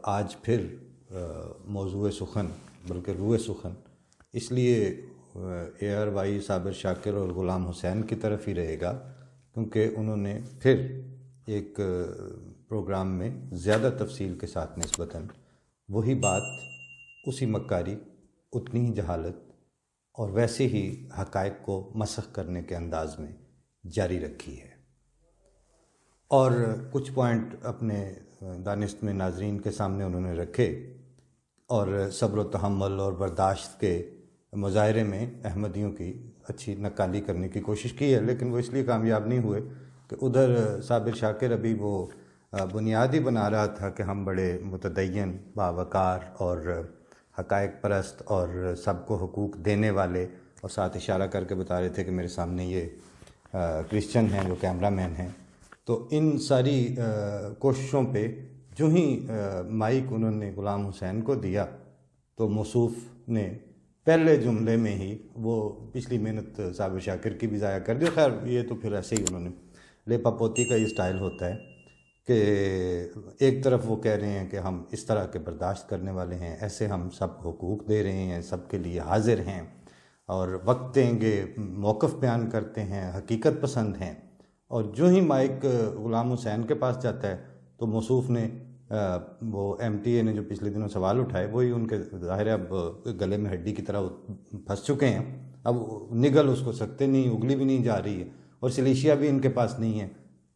آج پھر موضوع سخن بلکہ روح سخن اس لیے اے آر وائی صابر شاکر اور غلام حسین کی طرف ہی رہے گا، کیونکہ انہوں نے پھر ایک پروگرام میں زیادہ تفصیل کے ساتھ نسبتاً وہی بات، اسی مکاری، اتنی ہی جہالت اور ویسے ہی حقائق کو مسخ کرنے کے انداز میں جاری رکھی ہے، اور کچھ پوائنٹ اپنے دانست میں ناظرین کے سامنے انہوں نے رکھے اور صبر و تحمل اور برداشت کے مظاہرے میں احمدیوں کی اچھی نقالی کرنے کی کوشش کی ہے، لیکن وہ اس لیے کامیاب نہیں ہوئے کہ ادھر صابر شاکر ابھی وہ بنیاد ہی بنا رہا تھا کہ ہم بڑے متدین، باوقار اور حقائق پرست اور سب کو حقوق دینے والے، اور ساتھ اشارہ کر کے بتا رہے تھے کہ میرے سامنے یہ کرسچن ہیں جو کیمرہ مین ہیں۔ تو ان ساری کوششوں پہ جو ہی مائک انہوں نے غلام حسین کو دیا تو موصوف نے پہلے جملے میں ہی وہ پچھلی محنت صابر شاکر کی بھی ضائع کر دی۔ خیر یہ تو پھر ایسے ہی انہوں نے لیپا پوتی کا یہ سٹائل ہوتا ہے کہ ایک طرف وہ کہہ رہے ہیں کہ ہم اس طرح کے برداشت کرنے والے ہیں، ایسے ہم سب حقوق دے رہے ہیں، سب کے لیے حاضر ہیں اور وقت دیں گے، موقف بیان کرتے ہیں، حقیقت پسند ہیں، اور جو ہی مائک غلام حسین کے پاس جاتا ہے تو موصوف نے وہ ایم ٹی اے نے جو پچھلے دنوں سوال اٹھائے وہی ان کے ظاہر ہے اب گلے میں ہڈی کی طرح پھنس چکے ہیں، اب نگل اس کو سکتے نہیں، اگلی بھی نہیں جا رہی ہے، اور سلیشیا بھی ان کے پاس نہیں ہے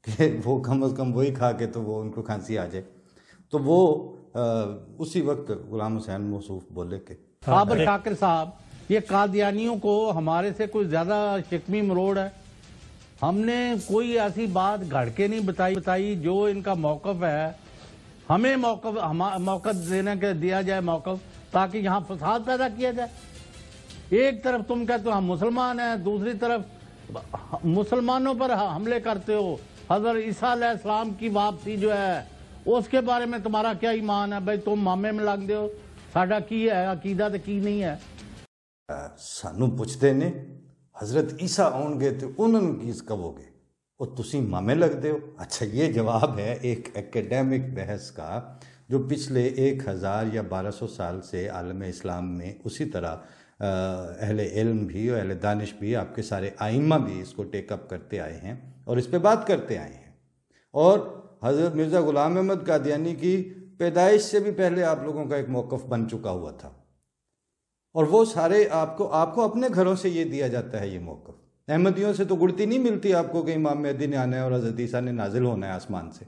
کہ وہ کم از کم وہی کھا کے تو وہ ان کو کھانسی آ جائے۔ تو وہ اسی وقت غلام حسین موصوف بولے کہ صابر شاکر صاحب، یہ قادیانیوں کو ہمارے سے کوئی زیادہ شکمی مروڑ ہے؟ ہم نے کوئی ایسی بات گھڑ کے نہیں بتائی جو ان کا موقف ہے، ہمیں موقف دیا جائے موقف، تاکہ یہاں فساد پیدا کیا جائے۔ ایک طرف تم کہتے ہو ہم مسلمان ہیں، دوسری طرف مسلمانوں پر حملے کرتے ہو۔ حضرت عیسیٰ علیہ السلام کی واپسی جو ہے اس کے بارے میں تمہارا کیا ایمان ہے؟ بھائی تم مامے میں لگ دے ہو، ساڈا کی ہے عقیدہ تو کی نہیں ہے۔ سانو پوچھتے نے حضرت عیسیٰ آن گے تو انہوں کی کہو گے اور تسی مامے لگ دے ہو۔ اچھا، یہ جواب ہے ایک ایکیڈیمک بحث کا جو پچھلے 1000 یا 1200 سال سے عالم اسلام میں اسی طرح اہل علم بھی اور اہل دانش بھی، آپ کے سارے آئمہ بھی اس کو ٹیک اپ کرتے آئے ہیں اور اس پہ بات کرتے آئے ہیں، اور حضرت مرزا غلام احمد قادیانی کی پیدائش سے بھی پہلے آپ لوگوں کا ایک موقف بن چکا ہوا تھا، اور وہ سارے آپ کو اپنے گھروں سے یہ دیا جاتا ہے۔ یہ موقف احمدیوں سے تو گڑتی نہیں ملتی آپ کو کہ امام مہدی نے آنا ہے اور حضرت عیسیٰ نے نازل ہونا ہے آسمان سے،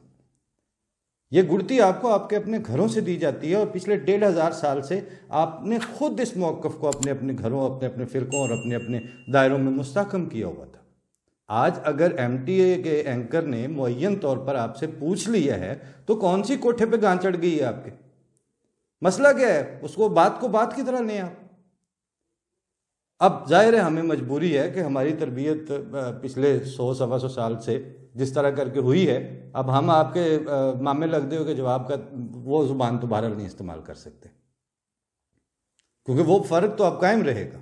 یہ گڑتی آپ کو آپ کے اپنے گھروں سے دی جاتی ہے، اور پچھلے 1500 سال سے آپ نے خود اس موقف کو اپنے اپنے گھروں، اپنے اپنے فرقوں اور اپنے اپنے دائروں میں مستحکم کیا ہوا تھا۔ آج اگر ایم ٹی اے کے اینکر نے معین طور پر آپ سے پوچھ لیا ہے تو کون سی کوٹھے پہ گاں چڑھ گئی ہے آپ کے؟ مسئلہ کیا ہے؟ اس کو بات کی طرح لیں آپ۔ اب ظاہر ہے ہمیں مجبوری ہے کہ ہماری تربیت پچھلے 100-125 سال سے جس طرح کر کے ہوئی ہے، اب ہم آپ کے مامے لگ دے ہو کہ جواب کا وہ زبان تو بہرحال نہیں استعمال کر سکتے، کیونکہ وہ فرق تو اب قائم رہے گا۔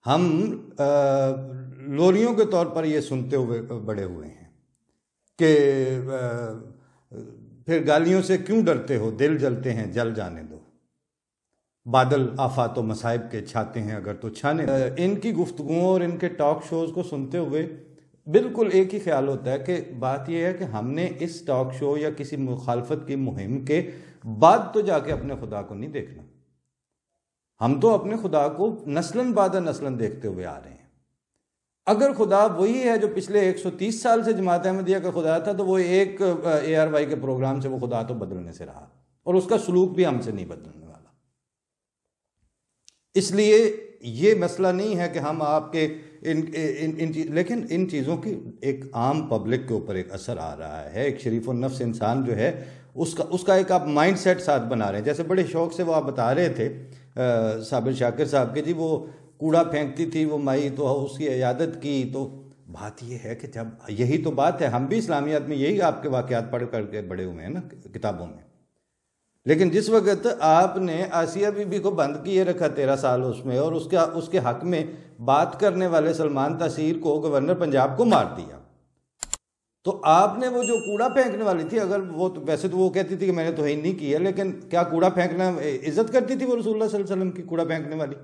ہم لوریوں کے طور پر یہ سنتے ہوئے بڑے ہوئے ہیں کہ پھر گالیوں سے کیوں ڈرتے ہو، دل جلتے ہیں جل جانے دو، بادل آفات و مصائب کے چھاتے ہیں اگر تو چھانے دو۔ ان کی گفتگوؤں اور ان کے ٹاک شوز کو سنتے ہوئے بالکل ایک ہی خیال ہوتا ہے کہ بات یہ ہے کہ ہم نے اس ٹاک شو یا کسی مخالفت کی مہم کے بعد تو جا کے اپنے خدا کو نہیں دیکھنا، ہم تو اپنے خدا کو نسلاً بعد نسلاً دیکھتے ہوئے آ رہے ہیں۔ اگر خدا وہی ہے جو پچھلے 130 سال سے جماعت احمدیہ کا خدا تھا تو وہ ایک اے آر وائی کے پروگرام سے وہ خدا تو بدلنے سے رہا، اور اس کا سلوک بھی ہم سے نہیں بدلنے والا۔ اس لیے یہ مسئلہ نہیں ہے کہ ہم آپ کے لیکن ان چیزوں کی ایک عام پبلک کے اوپر ایک اثر آ رہا ہے۔ ایک شریف النفس انسان جو ہے اس کا ایک آپ مائنڈ سیٹ ساتھ بنا رہے ہیں۔ جیسے بڑے شوق سے وہ آپ بتا رہے تھے صابر شاکر صاحب کے، جی وہ کوڑا پھینکتی تھی وہ مائی تو اس کی عیادت کی، تو بات یہ ہے کہ جب یہی تو بات ہے، ہم بھی اسلامیات میں یہی آپ کے واقعات پڑھ کر کے بڑے ہوئے ہیں نا کتابوں میں، لیکن جس وقت آپ نے آسیہ بی بی کو بند کیے رکھا 13 سال اس میں، اور اس کے حق میں بات کرنے والے سلمان تاثیر کو گورنر پنجاب کو مار دیا، تو آپ نے وہ جو کوڑا پھینکنے والی تھی، اگر وہ ویسے تو وہ کہتی تھی کہ میں نے توہین نہیں کی ہے، لیکن کیا کوڑا پھینکنا عزت کرتی تھی وہ رسول اللہ صلی اللہ علیہ وسلم کی، کوڑا پھینکنے والی؟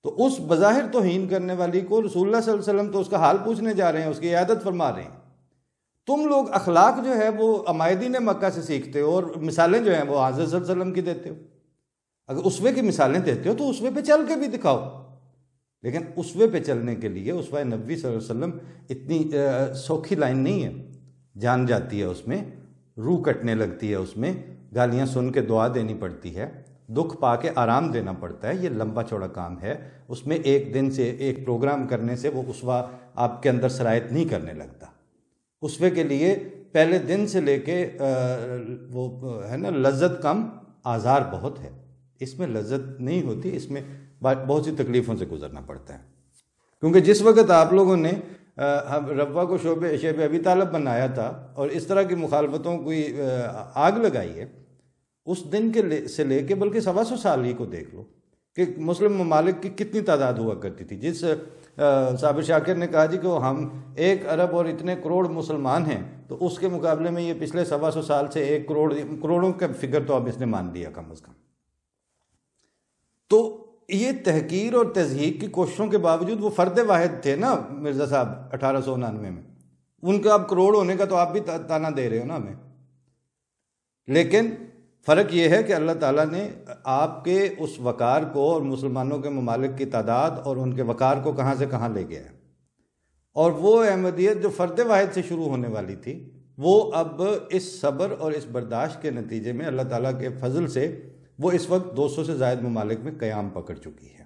تو اس بظاہر توہین کرنے والی کو رسول اللہ صلی اللہ علیہ وسلم تو اس کا حال پوچھنے جا رہے ہیں، اس کی عیادت فرما رہے ہیں۔ تم لوگ اخلاق جو ہے وہ عمائدین مکہ سے سیکھتے ہو، اور مثالیں جو ہیں وہ حضرت صلی اللہ علیہ وسلم کی دیتے ہو۔ اگر اسوے کی مثالیں دیتے ہو تو اسوے پہ چل کے بھی دکھاؤ، لیکن اسوے پہ چلنے کے لیے اسوہ نبوی صلی اللہ علیہ وسلم اتنی سوکھی لائن نہیں ہے، جان جاتی ہے اس میں، روح کٹنے لگتی ہے اس میں، گالیاں سن کے دعا دینی پڑتی ہے، دکھ پا کے آرام دینا پڑتا ہے، یہ لمبا چوڑا کام ہے، اس میں ایک دن سے ایک پروگرام کرنے سے وہ اسوہ آپ کے اندر سرایت نہیں کرنے لگتا۔ اسوے کے لیے پہلے دن سے لے کے وہ ہے نا لذت کم آزار بہت ہے، اس میں لذت نہیں ہوتی، اس میں بہت سی تکلیفوں سے گزرنا پڑتا ہے۔ کیونکہ جس وقت آپ لوگوں نے ربوہ کو شیب ابی طالب بنایا تھا اور اس طرح کی مخالفتوں کی آگ لگائی ہے، اس دن کے سے لے کے بلکہ 125 سال ہی کو دیکھ لو کہ مسلم ممالک کی کتنی تعداد ہوا کرتی تھی۔ جس صابر شاکر نے کہا جی کہ ہم 1 ارب اور اتنے کروڑ مسلمان ہیں، تو اس کے مقابلے میں یہ پچھلے 125 سال سے 1 کروڑ، کروڑوں کا فگر تو اب اس نے مان لیا کم از کم۔ تو یہ تحقیر اور تضحیک کی کوششوں کے باوجود وہ فرد واحد تھے نا مرزا صاحب 1899 میں، ان کا اب کروڑ ہونے کا تو آپ بھی تانا دے رہے ہو نا ہمیں۔ لیکن فرق یہ ہے کہ اللہ تعالیٰ نے آپ کے اس وقار کو اور مسلمانوں کے ممالک کی تعداد اور ان کے وقار کو کہاں سے کہاں لے گیا ہے، اور وہ احمدیت جو فرد واحد سے شروع ہونے والی تھی، وہ اب اس صبر اور اس برداشت کے نتیجے میں اللہ تعالیٰ کے فضل سے وہ اس وقت 200 سے زائد ممالک میں قیام پکڑ چکی ہے۔